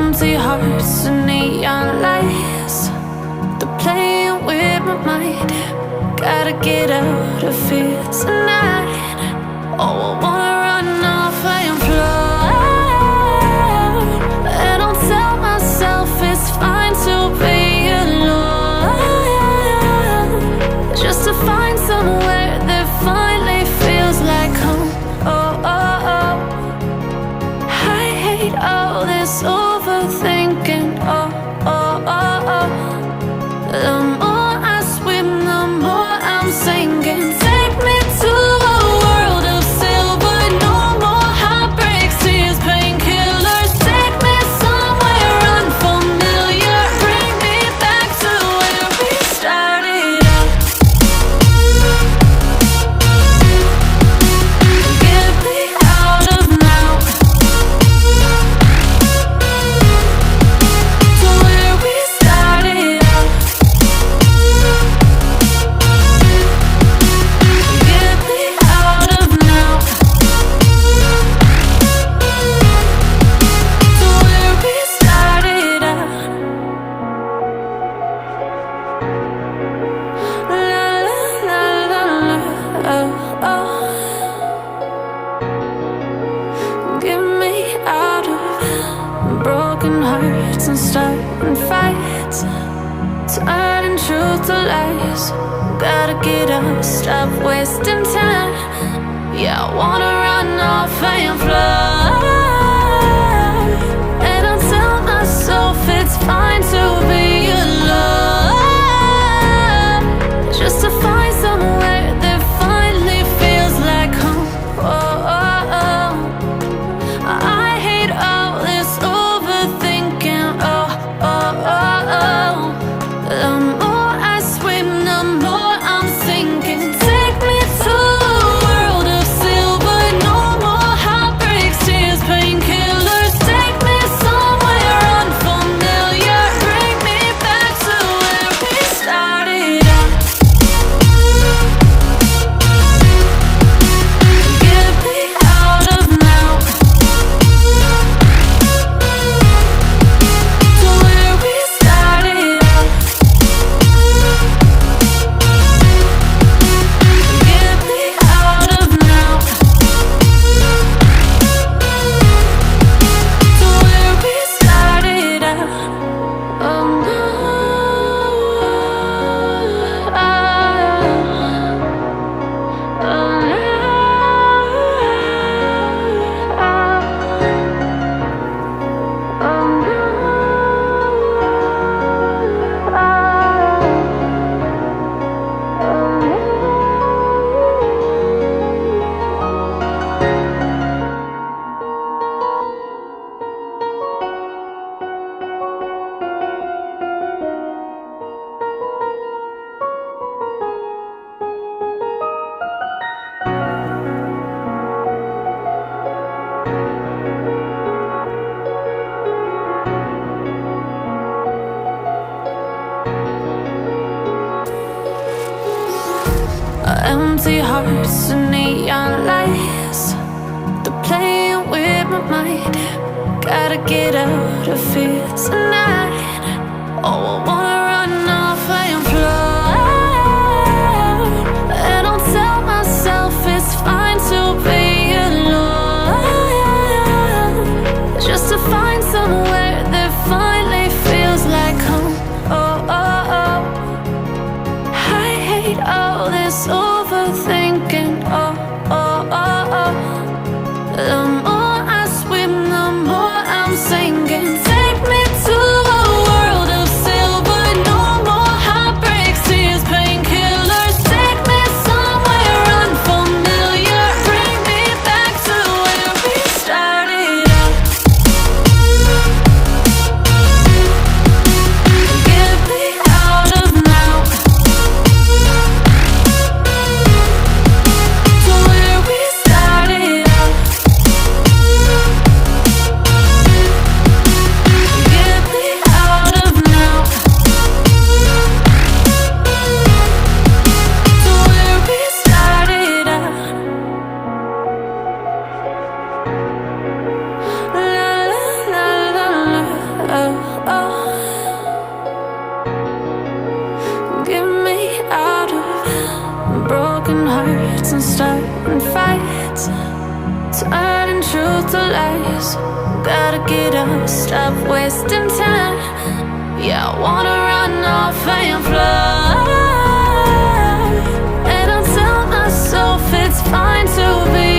Empty hearts and neon lights, they're playing with my mind. Gotta get out of here tonight. Oh, I wanna run off and fly, and I'll tell myself it's fine to be alone, just to find somewhere that finally feels like home. Oh, oh, oh. I hate all this overthinking. Oh, oh, oh, oh. The more I swim, the more I'm sinking. Take me to a world of silver. No more heartbreaks, tears, painkillers. Take me somewhere unfamiliar. Bring me back to where we started out. Get me out of now, to where we started out. Get me out of now, to where we started out. La la la la la, oh, oh. Get me out of broken hearts and starting fights, turning truth to lies. Gotta get up, stop wasting time. Yeah, I wanna run off and fly, and I'll tell myself it's fine to be alone, just to find somewhere that finally feels like home. Oh, oh, oh. I hate all this overthinking. Oh, oh, oh, oh. The more I swim, the more I'm sinking. Take me to a world of silver. No more heartbreaks, tears, painkillers. Take me somewhere unfamiliar. Bring me back to where we started out. Get me out of now, to where we started out. Get me out of now, to where we started out. Oh no, oh empty hearts and neon lights, they're playing with my mind. Gotta get out of here tonight. Oh, I wanna run off and fly, and I'll tell myself it's fine to be alone, just to find somewhere that finally feels like home. Oh, oh, oh. I hate all this overthinking. Oh, oh, oh, oh. The more I swim, the more I'm sinking. Take me to a world of silver. lies. Gotta get up, stop wasting time. Yeah, I wanna run off and fly. And I tell myself it's fine to be